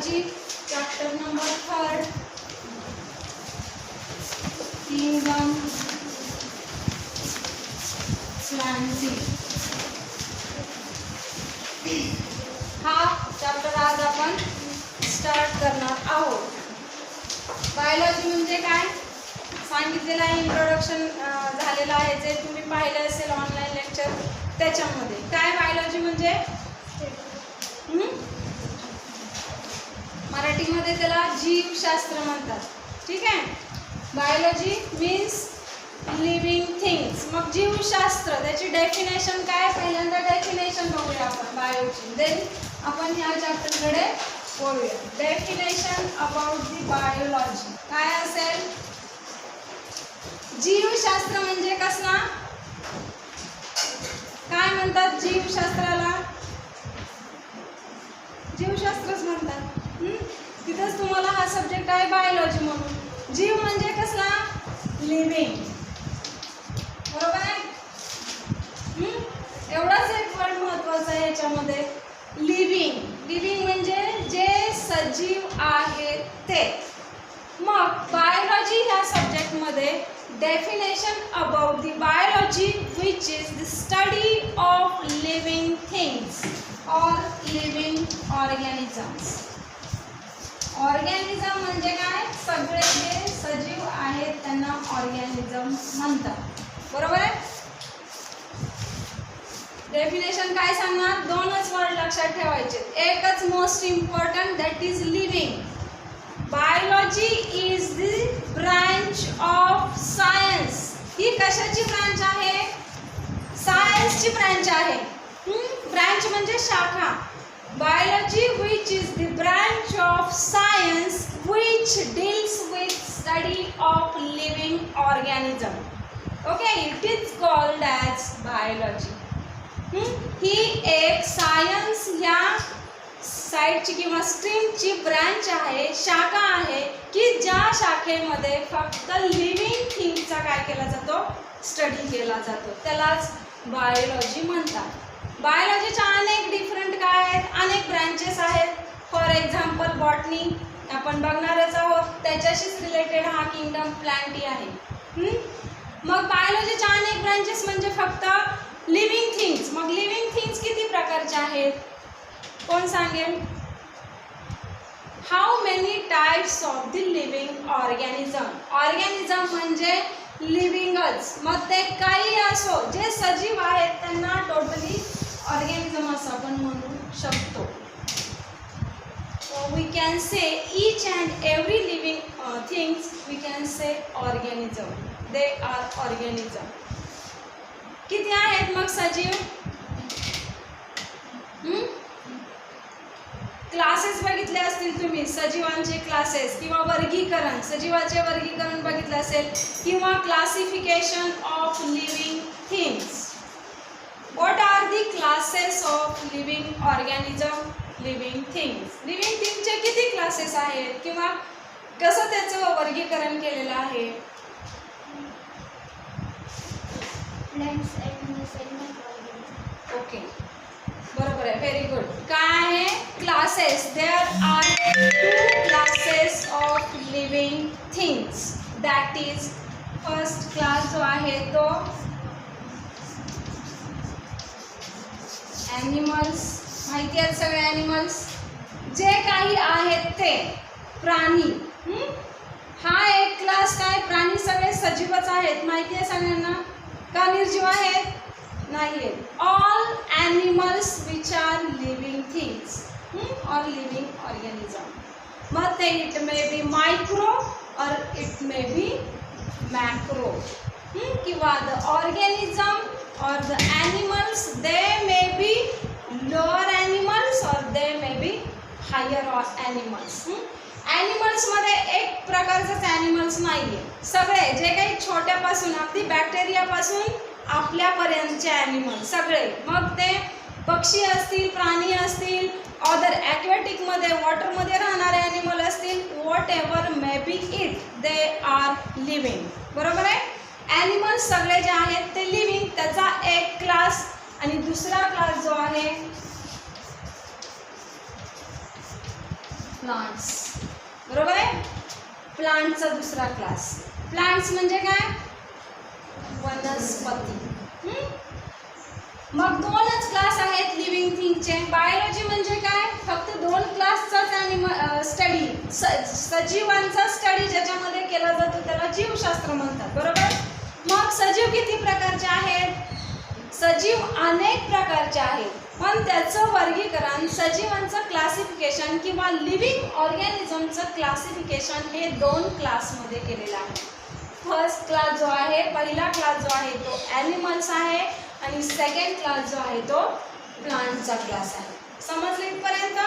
Biology chapter number 3 kingdom Plantae हा chapter आज आपण स्टार्ट करणार आहोत. बायोलॉजी म्हणजे काय सांगितलेलं आहे, इंट्रोडक्शन झालेलं आहे जे तुम्ही पाहिलं असेल ऑनलाईन लेक्चर. त्याच्यामध्ये काय बायोलॉजी म्हणजे मराठीमध्ये त्याला जीवशास्त्र म्हणतात. ठीक आहे. Biology means living things. मग जीवशास्त्र त्याची डेफिनेशन काय, पहिल्यांदा डेफिनेशन बघूया आपण बायोची, देन आपण ह्या चॅप्टरकडे बोलूया. डेफिनेशन अबाउट दी बायोलॉजी काय असेल? जीवशास्त्र म्हणजे कसला, काय म्हणतात जीवशास्त्राला? जीवशास्त्रच म्हणतात. तिथंच तुम्हाला हा सब्जेक्ट आहे बायोलॉजी म्हणून. जीव म्हणजे कसला? लिव्हिंग. बरोबर आहे. एवढाच एक वर्ड महत्वाचा आहे याच्यामध्ये, लिव्हिंग. लिव्हिंग म्हणजे जे सजीव आहे ते. मग बायोलॉजी ह्या सब्जेक्टमध्ये definition about the biology which is the study of living things और लिव्हिंग ऑर्गॅनिझम्स. ऑर्गॅनिझम म्हणजे काय? सगळे जे सजीव आहेत त्यांना ऑर्गॅनिझम म्हणतात. बरोबर आहे. डेफिनेशन काय सांगणार? दोनच वर्ड लक्षात ठेवायचे. एकच most important, that is living. Biology is the branch of science. ही कशाची ब्रांच आहे? सायन्सची ब्रांच आहे. ब्रांच म्हणजे शाखा. Biology which is the branch of science which deals with study of living organism. Okay, it is called as biology. ही एक science या साईडची किंवा स्ट्रीमची ब्रँच आहे, शाखा आहे की ज्या शाखेमध्ये फक्त लिव्हिंग थिंगचा काय केला जातो? स्टडी केला जातो. त्यालाच बायोलॉजी म्हणतात. बायोलॉजीच्या अनेक डिफरंट काय आहेत, अनेक ब्रँचेस आहेत. फॉर एक्झाम्पल बॉटनी आपण बघणारच आहोत, त्याच्याशीच रिलेटेड हा किंगडम प्लांटी आहे. मग बायोलॉजीच्या अनेक ब्रँचेस म्हणजे फक्त लिव्हिंग थिंग्स. मग लिव्हिंग थिंग्स किती प्रकारचे आहेत? कोण सांगेल? How many types of the living organism. Organism म्हणजे लिव्हिंगच. मग ते काही असो, जे सजीव आहेत त्यांना टोटली ऑर्गॅनिझम असं आपण म्हणू शकतो. We can say each and every living things we can say organism. They are organism. किती आहेत मग सजीव? क्लासेस बघितले असतील तुम्ही, सजीवांचे क्लासेस किंवा वर्गीकरण, सजीवाचे वर्गीकरण बघितले असेल किंवा classification of living things. What are the classes of living organism? Living things. Living थिंगचे किती क्लासेस आहेत किंवा कसं त्याचं वर्गीकरण केलेलं आहे? ओके, बरोबर आहे. Very good. काय आहे? Classes. There are 2 classes of living things. That is first class जो आहे तो ॲनिमल्स. माहिती आहेत सगळे ॲनिमल्स जे काही आहेत ते प्राणी. हा एक क्लास काय? प्राणी सगळे सजीवच आहेत. माहिती आहे सगळ्यांना का निर्जीव आहेत? नाही आहेत. All animals which R living things और लिव्हिंग ऑर्गॅनिझम. मग ते इट मे बी मायक्रो और इट मे बी मॅक्रो. किंवा द ऑर्गॅनिझम और the animals they may be lower animals और दे मे बी हायर ॲनिमल्स. ॲनिमल्समध्ये एक प्रकारचंच ॲनिमल्स नाही आहे. सगळे जे काही छोट्यापासून अगदी बॅक्टेरियापासून आपल्यापर्यंतचे ॲनिमल सगळे, मग ते पक्षी असतील, प्राणी असतील, अदर ॲक्वॅटिकमध्ये वॉटरमध्ये राहणारे ॲनिमल असतील, what ever may be it, they are living. बरोबर आहे. ॲनिमल्स सगळे जे आहेत ते लिव्हिंग. त्याचा एक क्लास आणि दुसरा क्लास जो आहे प्लांट्स. बरोबर आहे. प्लांटचा दुसरा क्लास. प्लांट्स म्हणजे काय? वनस्पती. मग दोनच क्लास आहेत लिव्हिंग थिंगचे. बायोलॉजी म्हणजे काय? फक्त दोन क्लासचाच स्टडी, सजीवांचा स्टडी ज्याच्यामध्ये केला जातो त्याला जीवशास्त्र म्हणतात. बरोबर. मग सजीव किती प्रकारचे आहेत? सजीव अनेक प्रकारचे आहेत, पण त्याचं वर्गीकरण, सजीवांचं क्लासिफिकेशन किंवा लिव्हिंग ऑर्गॅनिझमचं क्लासिफिकेशन हे दोन क्लासमध्ये केलेलं आहे. फर्स्ट क्लास जो आहे, पहिला क्लास जो आहे तो ॲनिमल्स आहे आणि सेकंड क्लास जो आहे तो प्लांटचा क्लास आहे. समजलं इथपर्यंत?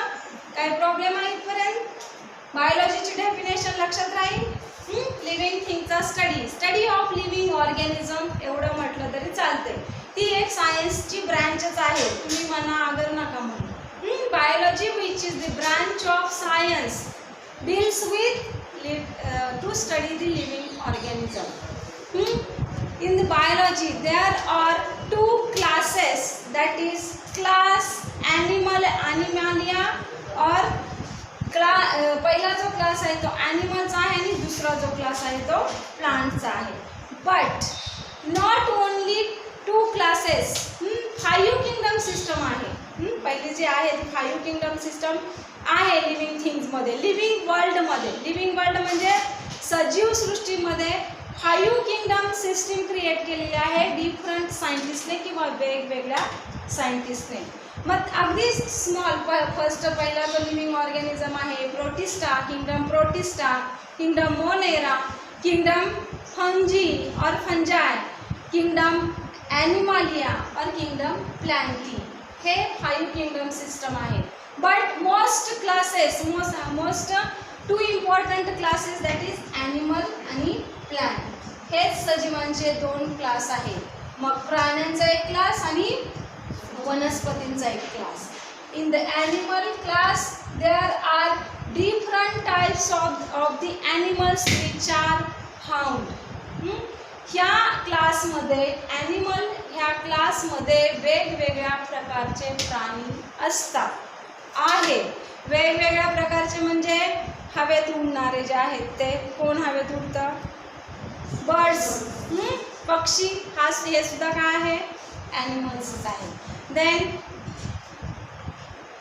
काय प्रॉब्लेम आहे इथपर्यंत? बायोलॉजीची डेफिनेशन लक्षात राहील. लिव्हिंग थिंगचा स्टडी ऑफ लिव्हिंग ऑर्गॅनिझम एवढं म्हटलं तरी चालते. ती एक सायन्सची ब्रँचच आहे. तुम्ही म्हणा अगर नका म्हणू. Biology which is the branch of science deals with to study the living organism. In the biology there are two classes, that is class animalia or पहिला जो क्लास आहे तो ॲनिमलचा आहे आणि दुसरा जो क्लास आहे तो प्लांटचा आहे. But not only two classes, 5 kingdom system आहे. पहिली जी आहे ती 5 किंगडम सिस्टम आहे लिव्हिंग थिंग्समध्ये, लिव्हिंग वर्ल्डमध्ये. लिव्हिंग वर्ल्ड म्हणजे सजीव सृष्टीमध्ये 5 किंगडम सिस्टीम क्रिएट केलेली आहे डिफरंट सायंटिस्टने किंवा वेगवेगळ्या सायंटिस्टने. मग अगदी स्मॉल फर्स्ट पहिला जो लिव्हिंग ऑर्गॅनिझम आहे protista, kingdom Monera, kingdom fungi और फंजाय, किंगडम ॲनिमालिया और किंगडम प्लॅन्टी. हे 5 किंगडम सिस्टम आहे. But most classes, most 2 important classes, that is animal आणि प्लॅन्ट. हेच सजीवांचे 2 क्लास आहेत. मग प्राण्यांचा एक क्लास आणि वनस्पतींचा एक class. In the animal class there are different types of the animals which are found. ह्या क्लासमध्ये ॲनिमल ह्या क्लासमध्ये वेगवेगळ्या प्रकारचे प्राणी असतात आहे. वेगवेगळ्या प्रकारचे म्हणजे हवेत उडणारे जे आहेत ते. कोण हवेत उडतं? बर्ड्स, पक्षी. हे सुद्धा काय आहे? ॲनिमल्सच आहे. देन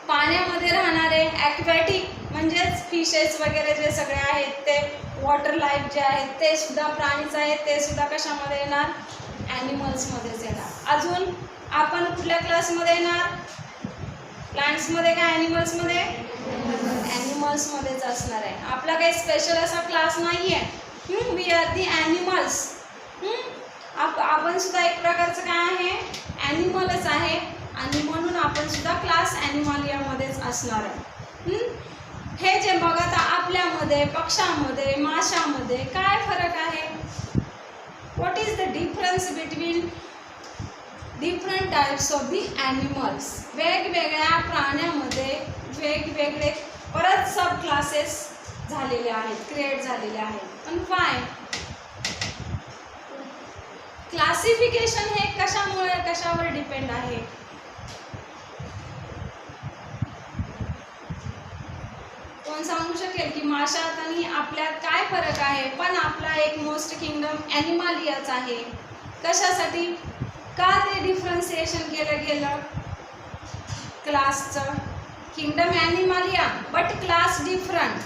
पाण्यामध्ये राहणारे ॲक्वॅटिक म्हणजेच फिशेस वगैरे जे सगळे आहेत ते, वॉटर लाईफ जे आहेत ते सुद्धा प्राणीच आहेत. ते सुद्धा कशामध्ये येणार? ॲनिमल्समध्येच येणार. अजून आपण कुठल्या क्लासमध्ये येणार? प्लांट्समध्ये का ॲनिमल्समध्ये? ॲनिमल्समध्येच असणार आहे. आपला काही स्पेशल असा क्लास नाही आहे. We are the animals. आपण सुद्धा एक प्रकारचं काय आहे? ॲनिमलच आहे आणि म्हणून आपण सुद्धा क्लास ॲनिमालियामध्येच असणार आहे. हे जे बघा आता आपल्यामध्ये, पक्ष्यामध्ये, माशामध्ये काय फरक आहे? What is the difference between different types of the animals? वेगवेगळ्या प्राण्यामध्ये वेगवेगळे परत सब क्लासेस झालेले आहेत, क्रिएट झालेले आहेत. पण वाय? क्लासिफिकेशन हे कशावर डिपेंड आहे? कोण सांगू शकेल की माशात आणि आपल्यात काय फरक आहे? पण आपला एक मोस्ट किंगडम ॲनिमालियाच आहे. कशासाठी? का ते डिफरन्सिएशन केलं गेलं क्लासचं? Kingdom animalia but class different.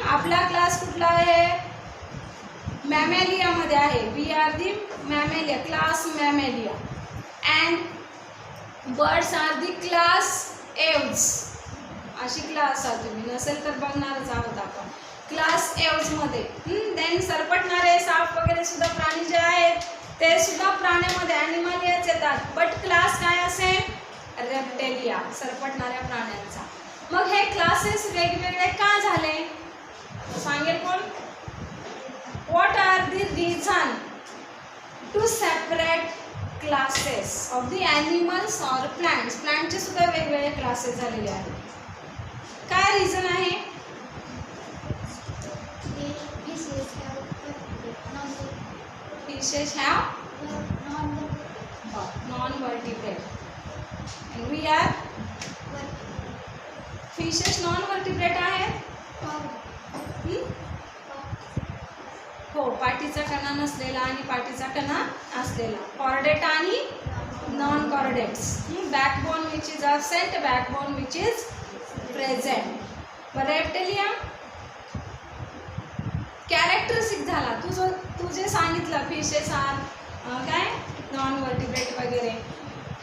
आपला क्लास कुठला आहे? मॅमेलियामध्ये आहे. We are the mammalia, class mammalia. And birds are the class aves. अशी क्लास आहे, तुम्ही नसेल तर बघणारच आहोत आपण. क्लास एव्जमध्ये. देन सरपटणारे साप वगैरे सुद्धा प्राणी जे आहेत ते सुद्धा प्राण्यामध्ये ॲनिमालियाच येतात. बट क्लास काय असेल? रेप्टेलिया, सरपटणाऱ्या प्राण्यांचा. मग हे क्लासेस वेगवेगळे का झाले सांगेल कोण? What are the reason to separate classes of the animals or plants? प्लांटचे सुद्धा वेगवेगळे क्लासेस झालेले आहेत. काय रिझन आहे? Fishes have non-vertebrate and we are fishes non vertebrate आहेत? हो, पाठीचा कणा नसलेला आणि पाठीचा कणा असलेला. कॉर्डेट आणि non chordates. Backbone which is absent, backbone which is present. बरं, रेप्टिलिया कॅरेक्टरिस्टिक झाला. तू जे सांगितलं फिशेस आर काय नॉन व्हर्टिब्रेट वगैरे,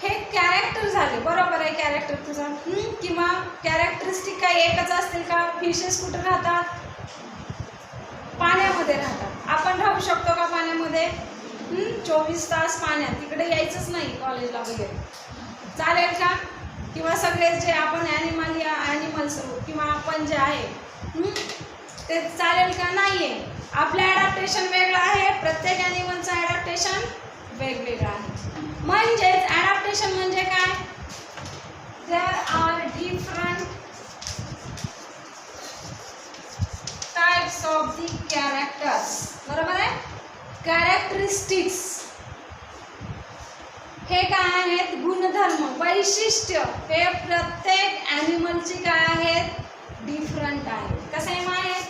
हे कॅरेक्टर झाले. बरोबर आहे कॅरेक्टर तुझं. किंवा कॅरेक्टरिस्टिक काही एकच असतील का? फिशेस कुठे राहतात? पाण्यामध्ये राहतात. आपण राहू शकतो का पाण्यामध्ये? 24 तास पाण्यात, तिकडे यायचंच नाही कॉलेजला वगैरे, चालेल का? किंवा सगळे जे आपण ॲनिमल्स किंवा आपण जे आहे ते चालेल का? नाही आहे. आपलं ॲडॅप्टेशन वेगळं आहे, प्रत्येक ॲनिमलचं ॲडॅप्टेशन वेगवेगळं आहे. म्हणजेच ॲडॅप्टेशन म्हणजे काय? There are different types of the characters. बरोबर आहे? कॅरेक्टरिस्टिक्स हे काय आहेत? गुणधर्म, वैशिष्ट्य. हे प्रत्येक ॲनिमलची काय आहेत? डिफरंट आहेत. कसे आहेत?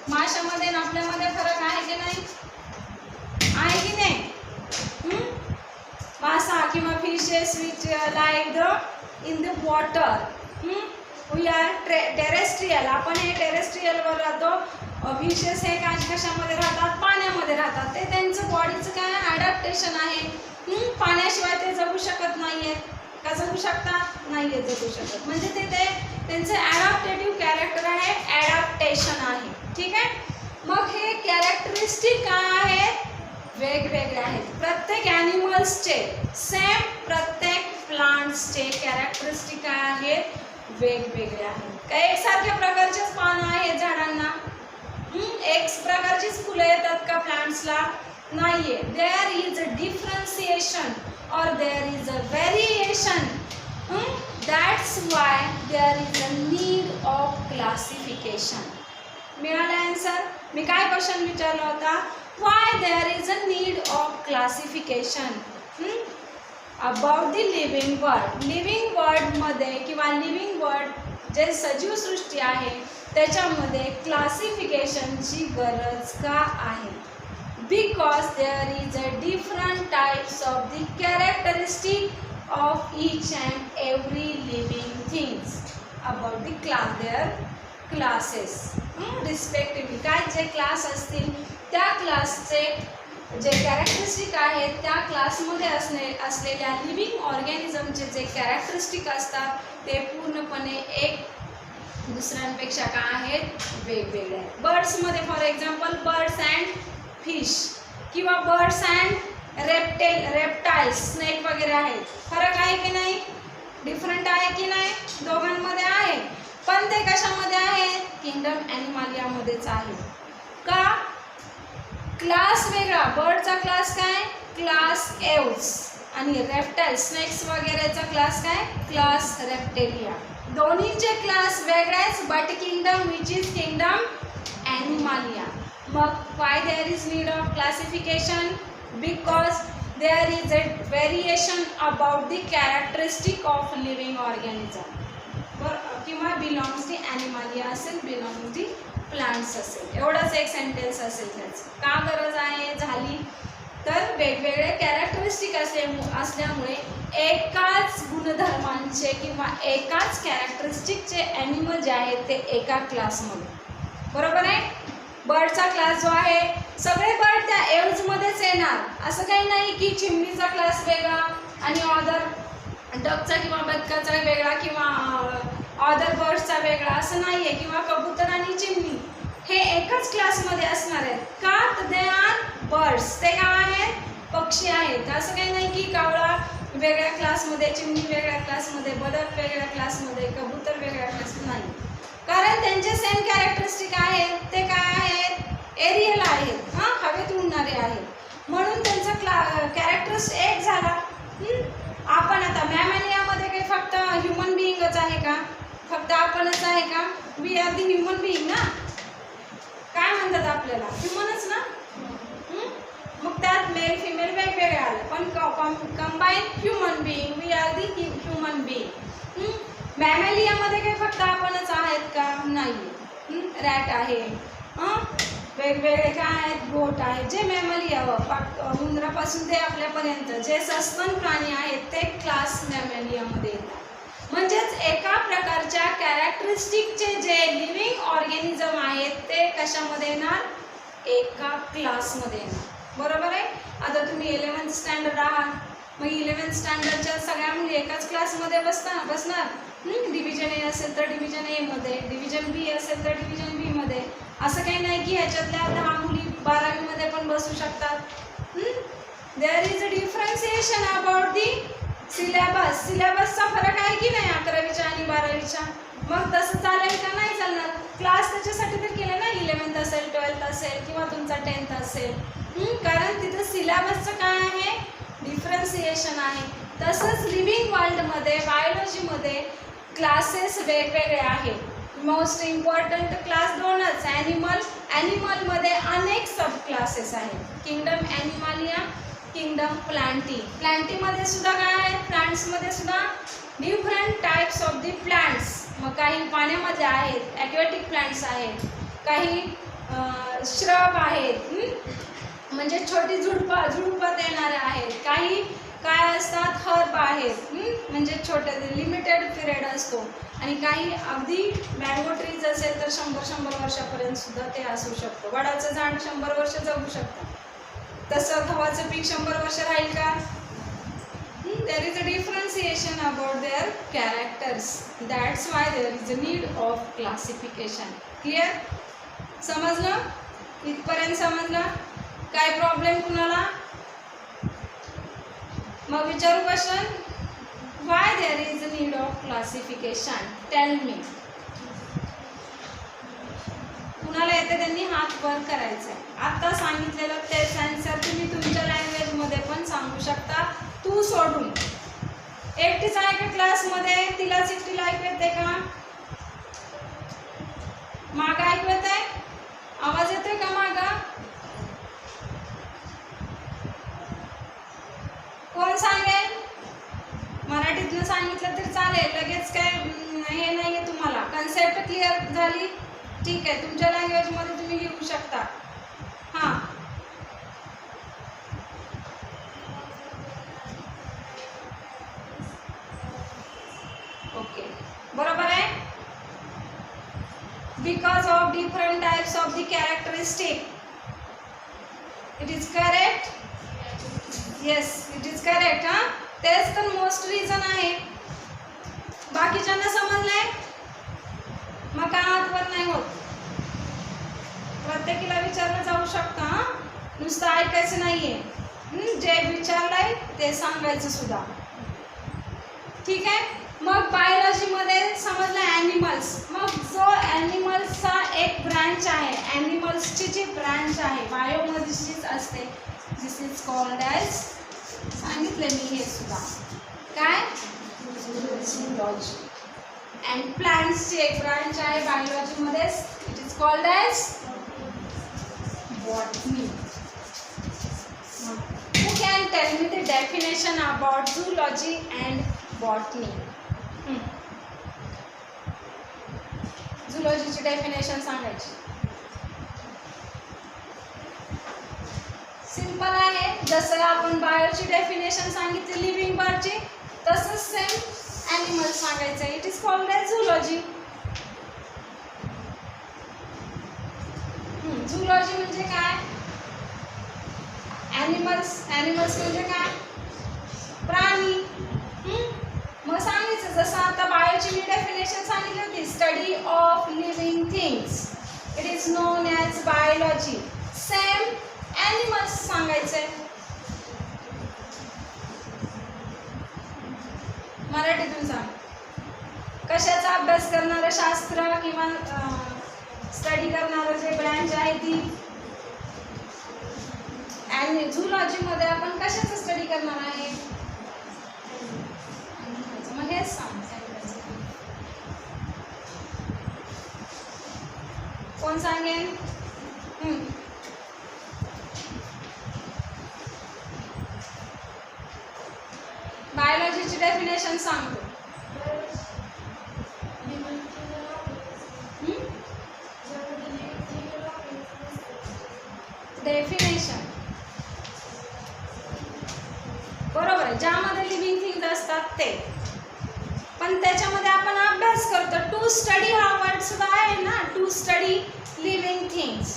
माशामध्ये आणि आपल्यामध्ये फरक आहे की नाही? आहे की नाही? मासा किंवा fishes which like the in the water. We are terrestrial. आपण हे टेरेस्ट्रियलवर राहतो. फिशेस हे कशामध्ये राहतात? पाण्यामध्ये राहतात. ते त्यांचं बॉडीचं काय ॲडॅप्टेशन आहे. पाण्याशिवाय ते जगू शकत नाही आहेत. का जगू शकतात? नाही आहे जगू शकत. म्हणजे ते त्यांचं ॲडॅप्टेटिव्ह कॅरेक्टर आहे, ॲडॅप्टेशन आहे. ठीक आहे. मग हे कॅरेक्टरिस्टिक काय आहेत? वेगवेगळे आहेत. प्रत्येक ॲनिमल्सचे सेम, प्रत्येक प्लांट्सचे कॅरेक्टरिस्टिक काय आहेत? वेगवेगळे आहेत. काय एकसारख्या प्रकारचेच पानं आहेत झाडांना? एक प्रकारचीच फुलं येतात का प्लांट्सला? नाहीये. There is a differentiation or there is a variation. That's why there is a need of classification. मिळाला आन्सर? मी काय क्वेश्चन विचारला होता? Why there is a need of classification about the living world. Living वर्ल्डमध्ये किंवा living world जे सजीव सृष्टी आहे त्याच्यामध्ये क्लासिफिकेशनची गरज का आहे? Because there is a different types of the characteristic of each and every living things about the class, their classes respectively. काय जे क्लास असतील त्या क्लासचे जे कॅरेक्टरिस्टिक आहेत त्या क्लासमध्ये असलेल्या लिव्हिंग ऑर्गॅनिझमचे जे कॅरेक्टरिस्टिक असतात ते पूर्णपणे एक दुसऱ्यांपेक्षा काय आहेत? वेगवेगळे आहेत. बर्ड्समध्ये for example birds and fish किंवा बर्ड्स अँड रेप्टाइल्स, स्नेक वगैरे आहेत. फरक आहे की नाही? डिफरंट आहे की नाही? दोघांमध्ये आहे. पण ते कशामध्ये आहे? किंगडम ॲनिमालियामध्येच आहे. का? क्लास वेगळा. बर्डचा क्लास काय? Class aves. आणि रेप्टाइल स्नेक्स वगैरेचा क्लास काय? Class reptilia. दोन्हीचे क्लास वेगळेच, but kingdom which is kingdom animalia. मग why there is need of classification? Because there is a variation about the characteristic of living organism. किंवा belongs to animalia असेल, belongs to plants असेल. एवढंच एक sentence असेल त्याचं. का गरज आहे झाली? तर वेगवेगळे कॅरेक्टरिस्टिक असल्यामुळे एकाच गुणधर्मांचे किंवा एकाच कॅरेक्टरिस्टिकचे ॲनिमल जे आहेत ते एका क्लासमध्ये. बरोबर आहे? बर्डचा क्लास जो आहे सगळे बर्ड त्या एव्जमध्येच येणार. असं काही नाही की चिमणीचा क्लास वेगळा आणि अदर डकचा किंवा बदकाचा वेगळा किंवा अदर बर्ड्सचा वेगळा, असं नाही आहे. किंवा कबूतर आणि चिमणी हे एकच क्लासमध्ये असणार आहेत. का? तर दे आर बर्ड्स. ते काय आहेत? पक्षी आहेत. असं काही नाही की कावळा वेगळ्या क्लासमध्ये, चिमणी वेगळ्या क्लासमध्ये, बदक वेगळ्या क्लासमध्ये, कबूतर वेगळ्या क्लासमध्ये. नाही, कारण त्यांचे सेम कॅरेक्टरिस्टिक आहेत. ते काय आहेत? एरियल आहेत, हवेत उडणारे आहेत. म्हणून त्यांचा कॅरेक्टरिस्टिक एक झाला. आपण आता मॅमॅलियामध्ये काही फक्त ह्युमन बिईंगच आहे का? फक्त आपणच आहे का? We are the human being ना. काय म्हणतात आपल्याला? ह्युमनच ना. मग त्यात मेल फिमेल वेगवेगळे आले, पण combine human being, we are the human being. मॅमेलियामध्ये काही फक्त आपणच आहेत का? नाही. रॅट आहे, वेगवेगळे काय आहेत, गोट आहेत. जे मॅमेलिया उंदरापासून ते आपल्यापर्यंत जे सस्तन प्राणी आहेत ते क्लास मॅमेलियामध्ये येतात. म्हणजेच एका प्रकारच्या कॅरेक्टरिस्टिकचे जे लिव्हिंग ऑर्गॅनिझम आहेत ते कशामध्ये येणार? एका क्लासमध्ये येणार. बरोबर आहे. आता तुम्ही 11th स्टँडर्ड आहात, मग 11th स्टँडर्डच्या सगळ्या मुली एकाच क्लासमध्ये बसणार. डिव्हिजन ए असेल तर डिव्हिजन ए मध्ये, डिव्हिजन बी असेल तर डिव्हिजन बी मध्ये. असं काही नाही की ह्याच्यातल्या 10 मुली 12वी मध्ये पण बसू शकतात. There is a differentiation about the syllabus. सिलेबसचा फरक आहे की नाही 11वीच्या आणि 12वीच्या? मग तसं चालेल का? नाही चालणार. क्लास त्याच्यासाठी तर केलं ना, 11th असेल, 12th असेल किंवा तुमचा 10th असेल. कारण तिथं सिलेबसचं काय आहे? डिफरन्सिएशन आहे. तसंच लिव्हिंग वर्ल्डमध्ये बायोलॉजीमध्ये क्लासेस वेगवेगळे आहेत. मोस्ट इम्पॉर्टंट क्लास 2च, ॲनिमलमध्ये अनेक सब क्लासेस आहेत. Kingdom animalia, kingdom plantae. प्लांटीमध्ये सुद्धा काय आहे? प्लांट्समध्ये सुद्धा different types of the plants. मग काही पाण्यामध्ये आहेत, ॲक्वेटिक प्लांट्स आहेत, काही श्रब आहेत, म्हणजे छोटी झुडपात येणारे आहेत, काही काय असतात, हर्ब आहेत, म्हणजे छोटे लिमिटेड पिरियड असतो, आणि काही अगदी मँगो ट्रीज असेल तर 100 वर्षापर्यंत सुद्धा ते असू शकतं. वडाचं झाड 100 वर्ष जगू शकतं. तसं गव्हाचं पीक 100 वर्ष राहील का? There is a differentiation about their characters. That's why there is a need of classification. Clear? समजलं? इथपर्यंत समजलं? काय प्रॉब्लेम कुणाला? मग विचारू question. Why there is a need of classification? Tell me. कुणाला येते त्यांनी हात वर करायचा आहे. आता सांगितलेलं तेच आन्सर तुम्ही तुमच्या लँग्वेजमध्ये पण सांगू शकता, तू सोडून. एकटीच आहे का क्लासमध्ये? तिलाच एकटीला ऐकू येते का? मागं ऐकू येत आहे? आवाज येतोय का मागं? कोण सांगेल? मराठीतनं सांगितलं तरी चालेल, लगेच काय हे नाही आहे. तुम्हाला कन्सेप्ट क्लिअर झाली? ठीक आहे, तुमच्या लँग्वेजमध्ये तुम्ही लिहू शकता. हां, ओके, बरोबर आहे. Because of different types of the characteristic. It is correct? Yes, it is correct. हां, तेच तर मोस्ट रिझन आहे. बाकीच्यांना समजलंय? मग काय हातवर नाही होत. प्रत्येकीला विचारलं जाऊ शकतं. हां, नुसतं ऐकायचं नाहीये, जे विचारलंय ते सांगायचं सुद्धा. ठीक आहे. मग बायोलॉजीमध्ये समजलं ॲनिमल्स. मग जो ॲनिमल्सचा एक ब्रांच आहे, ॲनिमल्सची जी ब्रांच आहे बायोमधीच असते, दिस इज कॉल्ड ॲज, सांगितले मी हे सुद्धा, काय? झूलॉजी. अँड प्लांट्सची एक ब्रांच आहे बायोलॉजीमध्ये, it is called as botany. Who can tell me the definition about zoology and botany? झुलॉजीची डेफिनेशन सांगायची. सिंपल आहे. जसं आपण बायोची डेफिनेशन सांगितली लिव्हिंग पार्टची, तसंच सेम ॲनिमल सांगायचं. It is called as zoology. Zoology म्हणजे काय? ॲनिमल्स म्हणजे काय? प्राणी. मग सांगायचं जसं आता बायोची मी डेफिनेशन सांगितली होती, study of living things, it is known as biology. Same animals सांगायचंय. मराठीतून सांग. कशाचा अभ्यास करणारं शास्त्र किंवा स्टडी करणारं जे ब्रँच आहे ती. आणि झूलॉजीमध्ये आपण कशाचं स्टडी करणार आहे? मग हेच सांगायचं. कोण सांगेल? बायोलॉजीची डेफिनेशन सांगतो. डेफिनेशन, बरोबर आहे, ज्यामध्ये लिव्हिंग थिंग्स असतात ते. पण त्याच्यामध्ये आपण अभ्यास करतो. टू स्टडी हा वर्ड सुद्धा आहे ना, to study living things.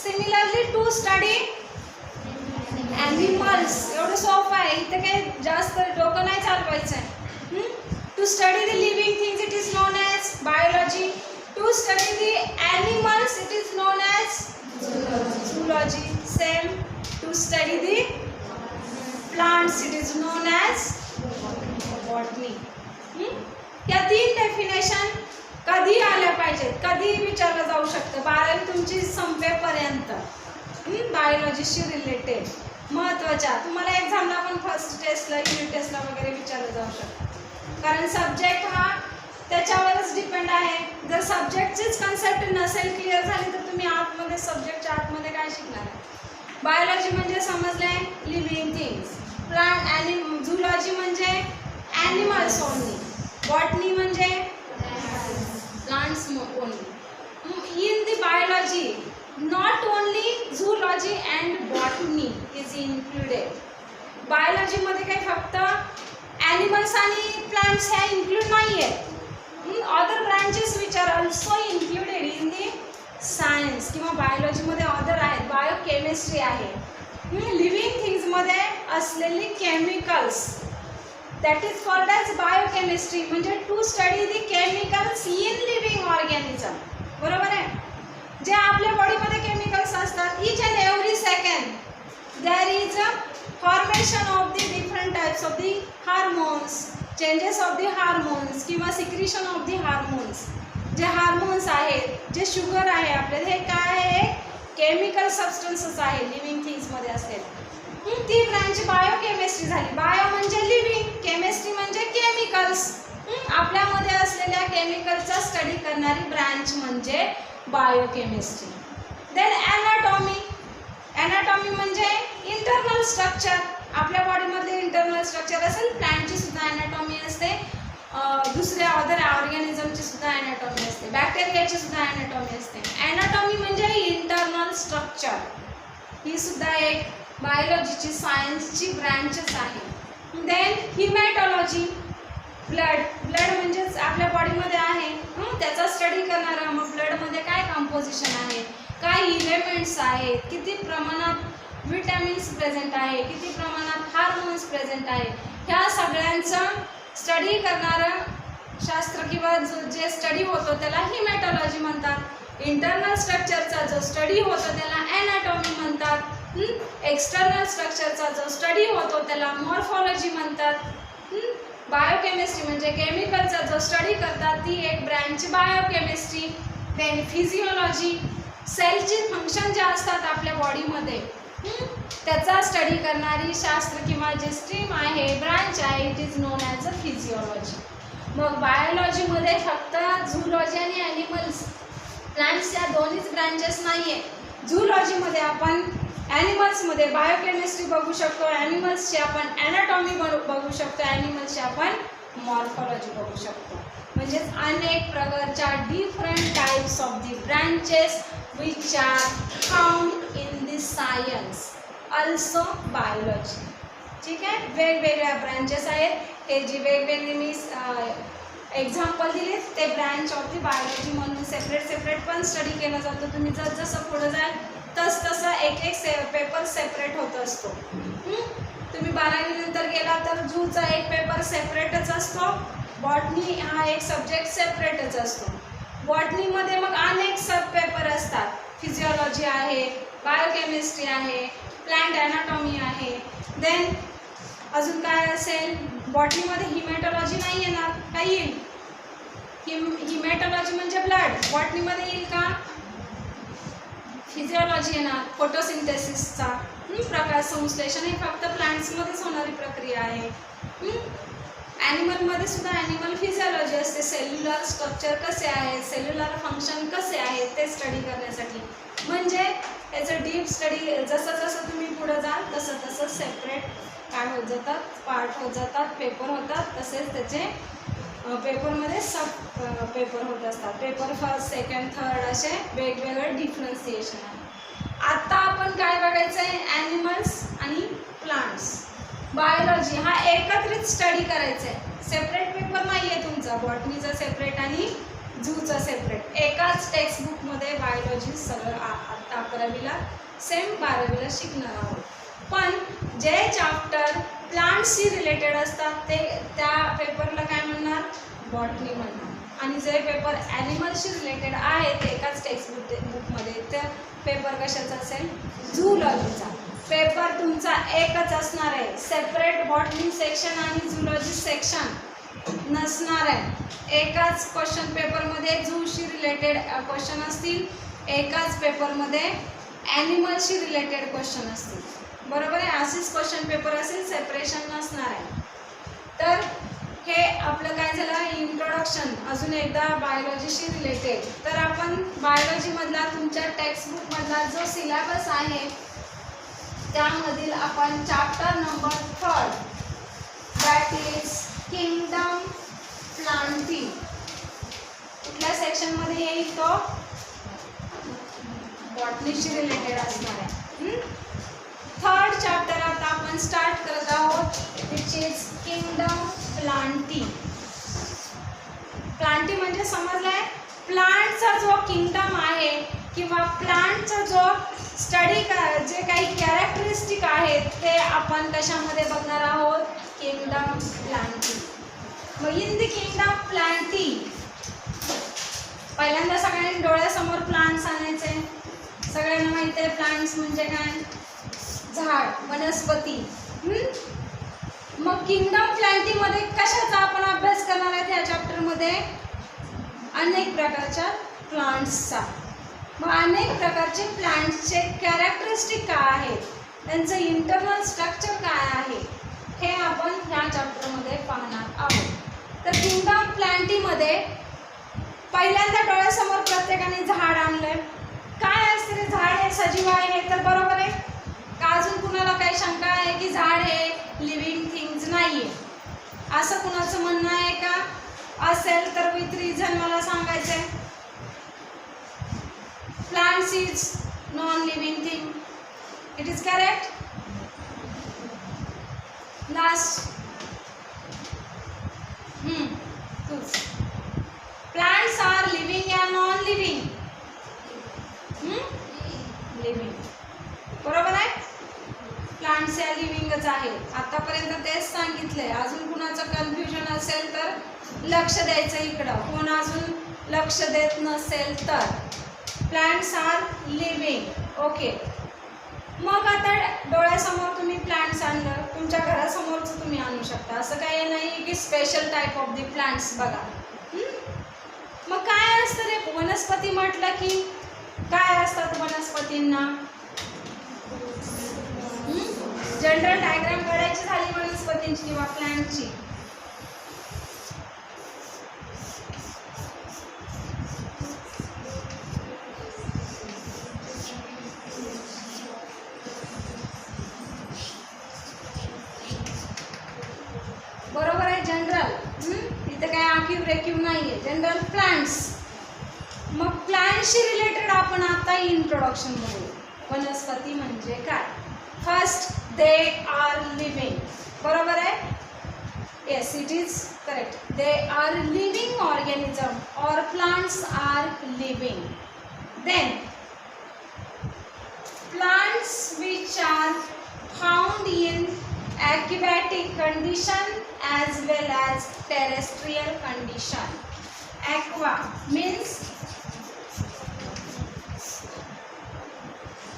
Similarly to study animals, एवढं सोपं आहे, इथे काही जास्त डोकं नाही चालवायचं आहे. To study the living things it is known as biology. To study the animals it is known as zoology. Same. To study the plants it is known as botany. या 3 डेफिनेशन कधी आल्या पाहिजेत, कधी विचारलं जाऊ शकतं 12वी तुमची संपेपर्यंत. बायोलॉजीशी रिलेटेड महत्त्वाच्या तुम्हाला एक्झामला पण फर्स्ट टेस्टला युनिट टेस्टला वगैरे विचारलं जाऊ शकतं. कारण सब्जेक्ट हा त्याच्यावरच डिपेंड आहे. जर सब्जेक्टचीच कन्सेप्ट नसेल क्लिअर झाली तर तुम्ही आतमध्ये सब्जेक्टच्या आतमध्ये काय शिकणार आहे. बायोलॉजी म्हणजे समजले लिव्हिंग थिंग्स, प्लांट, झूलॉजी म्हणजे ॲनिमल्स ओनली, बॉटनी म्हणजे plants only. In the biology not only zoology and botany is included. बायोलॉजीमध्ये काही फक्त ॲनिमल्स आणि प्लांट्स ह्या इन्क्लूड नाही आहेत. Other branches which are also included in the science किंवा बायोलॉजीमध्ये अदर आहेत. बायोकेमिस्ट्री आहे, लिव्हिंग थिंग्समध्ये असलेली chemicals, that is called as biochemistry. म्हणजे to study the chemicals in living organism. बरोबर आहे. जे आपल्या बॉडीमध्ये केमिकल्स असतात, each and every second there is a formation of the different types of the hormones, changes of the hormones किंवा secretion of the hormones. जे hormones आहेत, जे शुगर आहे आपले, हे काय आहे, केमिकल सबस्टन्सेस आहे लिव्हिंग थिंग्समध्ये असलेले. ती ब्रांच बायोकेमिस्ट्री झाली. बायो म्हणजे लिव्हिंग, केमिस्ट्री म्हणजे केमिकल्स. आपल्यामध्ये असलेल्या केमिकलचा स्टडी करणारी ब्रांच म्हणजे बायोकेमिस्ट्री. Then anatomy. ॲनाटॉमी म्हणजे इंटरनल स्ट्रक्चर. आपल्या बॉडीमध्ये इंटरनल स्ट्रक्चर असेल, प्लांटची सुद्धा ॲनाटॉमी असते, दुसऱ्या अदर ऑर्गॅनिझमची सुद्धा ॲनाटॉमी असते, बॅक्टेरियाची सुद्धा ॲनाटॉमी असते. ॲनाटॉमी म्हणजे इंटरनल स्ट्रक्चर. ही सुद्धा एक बायोलॉजीची सायन्सची ब्रँचच आहे. Then haematology. ब्लड म्हणजेच आपल्या बॉडीमध्ये आहे, त्याचा स्टडी करणारा. मग ब्लडमध्ये काय कंपोजिशन आहे, काय इलेमेंट्स आहेत, किती प्रमाणात विटॅमिन्स प्रेझेंट आहे, किती प्रमाणात हार्मोन्स प्रेझेंट आहे, ह्या सगळ्यांचं स्टडी करणारं शास्त्र किंवा जे स्टडी होतो त्याला हिमॅटॉलॉजी म्हणतात. इंटरनल स्ट्रक्चरचा जो स्टडी होतो त्याला ॲनाटॉमी म्हणतात. एक्सटर्नल स्ट्रक्चरचा जो स्टडी होतो त्याला मॉर्फॉलॉजी म्हणतात. बायोकेमिस्ट्री म्हणजे केमिकलचा जो स्टडी करतात ती एक ब्रँच बायोकेमिस्ट्री. देन फिजिओलॉजी, सेलची फंक्शन जे असतात आपल्या बॉडीमध्ये त्याचा स्टडी करणारी शास्त्र किंवा जे स्ट्रीम आहे, ब्रांच आहे, it is known as a physiology. मग बायोलॉजीमध्ये फक्त झूलॉजी आणि ॲनिमल्स, प्लांट्स या दोन्हीच ब्रांचेस नाही आहे. झूलॉजीमध्ये आपण ॲनिमल्समध्ये बायोकेमिस्ट्री बघू शकतो, ॲनिमल्सची आपण ॲनाटॉमी बघू शकतो, ॲनिमल्सची आपण मॉर्फॉलॉजी बघू शकतो. म्हणजेच अनेक प्रकारच्या different types of the branches which are found in the science also biology. ठीक आहे, वेगवेगळ्या ब्रांचेस आहेत. हे जी वेगवेगळी मी एक्झाम्पल दिले ते ब्रँच ऑफ दी बायोलॉजी म्हणून सेपरेट पण स्टडी केला जातो. तुम्ही जसं पुढं जाल तसं एक पेपर सेपरेट होत असतो. तुम्ही 12वी नंतर गेला तर झूचा एक पेपर सेपरेटच असतो, बॉटनी हा एक सब्जेक्ट सेपरेटच असतो. बॉटनीमध्ये मग अनेक सब पेपर असतात. फिजिओलॉजी आहे, बायोकेमिस्ट्री आहे, प्लांट ॲनाटॉमी आहे. देन अजून काय असेल, बॉटनीमध्ये हिमॅटॉलॉजी नाही येणार, काय येईल, हिमॅटॉलॉजी म्हणजे ब्लड, बॉटनीमध्ये येईल का, फिजिओलॉजी येणार, फोटोसिंथेसिसचा प्रकाश संश्लेषण, हे फक्त प्लांट्समध्येच होणारी प्रक्रिया आहे. ॲनिमलमध्ये सुद्धा ॲनिमल फिजिओलॉजी असते, सेल्युलर स्ट्रक्चर कसे आहे, सेल्युलर फंक्शन कसे आहेत ते स्टडी करण्यासाठी. म्हणजे याचं डीप स्टडी जसं तुम्ही पुढं जाल तसं सेपरेट काय होत जातात, पार्ट होत जातात, पेपर होतात. तसेच त्याचे पेपरमध्ये सब पेपर होत असतात. पेपर फर्स्ट, सेकंड, थर्ड असे वेगवेगळे डिफरन्सिएशन आहे. आता आपण काय बघायचंय, ॲनिमल्स आणि प्लांट्स. बायोलॉजी हा एकत्रित स्टडी करायचा आहे, सेपरेट पेपर नाही आहे तुमचा. बॉटनीचा सेपरेट आणि झूचा सेपरेट. एकाच टेक्स्टबुकमध्ये बायोलॉजी सगळं आता 11वीला सेम 12वीला शिकणार आहोत. पण जे चॅप्टर प्लांट्सशी रिलेटेड असतात ते त्या पेपरला काय म्हणणार, बॉटनी म्हणणार. आणि जे पेपर ॲनिमल्सशी रिलेटेड आहे ते एकाच टेक्स्टबुकमध्ये त्या पेपर कशाचा असेल, झूलॉजीचा. पेपर तुमचा एकच असणार आहे, सेपरेट बॉटनी सेक्शन आणि झूलॉजी सेक्शन नसणार आहे. एकाच क्वेश्चन पेपरमध्ये झूशी रिलेटेड क्वेश्चन असतील, एकाच पेपरमध्ये ॲनिमल्सशी रिलेटेड क्वेश्चन असतील. बरोबर आहे, असेच क्वेश्चन पेपर असेल, सेपरेशन नसणार आहे. तर हे आपलं काय झालं, इंट्रोडक्शन अजून एकदा बायोलॉजीशी रिलेटेड. तर आपण बायोलॉजीमधला तुमच्या टेक्स्टबुकमधला जो सिलेबस आहे त्यामधील आपण chapter number 3 that is kingdom Plantae कुठल्या सेक्शनमध्ये येईल, तो बॉटनीशी रिलेटेड असणार आहे. 3rd चॅप्टर आता आपण स्टार्ट करत आहोत, which is kingdom Plantae. Plantae म्हणजे समजलाय, प्लांटचा जो किंगडम आहे किंवा प्लांटचा जो स्टडी जे काही कॅरेक्टरिस्टिक आहेत ते आपण कशामध्ये बघणार आहोत, किंगडम प्लांटी. मग इन द किंगडम प्लांटी पहिल्यांदा सगळ्यांनी डोळ्यासमोर प्लांट्स आणायचे. सगळ्यांना माहिती आहे प्लांट्स म्हणजे काय, झाड, वनस्पती. मग किंगडम प्लांटीमध्ये कशाचा आपण अभ्यास करणार आहे त्या चॅप्टरमध्ये, अनेक प्रकारच्या प्लांट्सचा. मग अनेक प्रकारचे प्लांट्सचे कॅरेक्टरिस्टिक काय आहेत, त्यांचं इंटरनल स्ट्रक्चर काय आहे, हे आपण ह्या चॅप्टरमध्ये पाहणार आहोत. तर किंगडम प्लांटीमध्ये पहिल्यांदा डोळ्यासमोर प्रत्येकाने झाड आणलंय. काय असतं रे झाड, हे सजीव आहे हे तर बरोबर आहे का? अजून कुणाला काही शंका आहे की झाड हे लिव्हिंग थिंग्स नाहीये, असं कुणाचं म्हणणं आहे का? असेल तर विथ रिझन मला सांगायचंय. Plants is non living thing, it is correct. Last plants are living या नॉन लिव्हिंग, लिव्हिंग. बरोबर आहे, प्लांट्स या लिव्हिंगच आहे. आतापर्यंत तेच सांगितलंय. अजून कुणाचं कन्फ्युजन असेल तर लक्ष द्यायचं इकडं. कोण अजून लक्ष देत नसेल तर प्लांट्स आर लिव्हिंग. ओके. मग आता डोळ्यासमोर तुम्ही प्लांट्स आणलं, तुमच्या घरासमोरचं तुम्ही आणू शकता, असं काही नाही की special type of the plants. बघा मग काय असतं रे वनस्पती म्हटलं की काय असतात वनस्पतींना, जनरल डायग्राम काढायची झाली वनस्पतींची किंवा प्लांटची. बरोबर आहे, जनरल. इथं काय आखीव रेखीव नाहीये, जनरल प्लांट्स. मग प्लांटशी रिलेटेड आपण आता इंट्रोडक्शन बघू. वनस्पती म्हणजे काय. First, they are living. बरोबर आहे, yes it is correct. They are living organism और plants are living. Then plants which are found in aquatic condition as well as terrestrial condition. Aqua means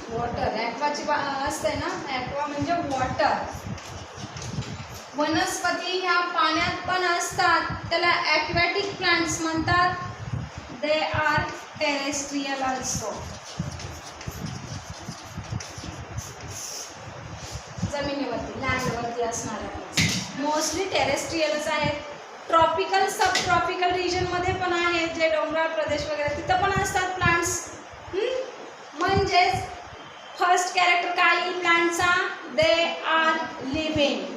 water. ॲक्वाची असते ना, aqua म्हणजे water. वनस्पती ह्या पाण्यात पण असतात, त्याला ॲक्वॅटिक प्लांट्स म्हणतात. They are terrestrial also. जमिनीवरती, लँडवरती असणाऱ्या मोस्टली टेरेस्ट्रियलच आहेत. ट्रॉपिकल सब ट्रॉपिकल रिजनमध्ये पण आहेत, जे डोंगराळ प्रदेश वगैरे तिथं पण असतात प्लांट्स. म्हणजेच फर्स्ट कॅरेक्टर काय येईल प्लांटचा, दे आर लिव्हिंग.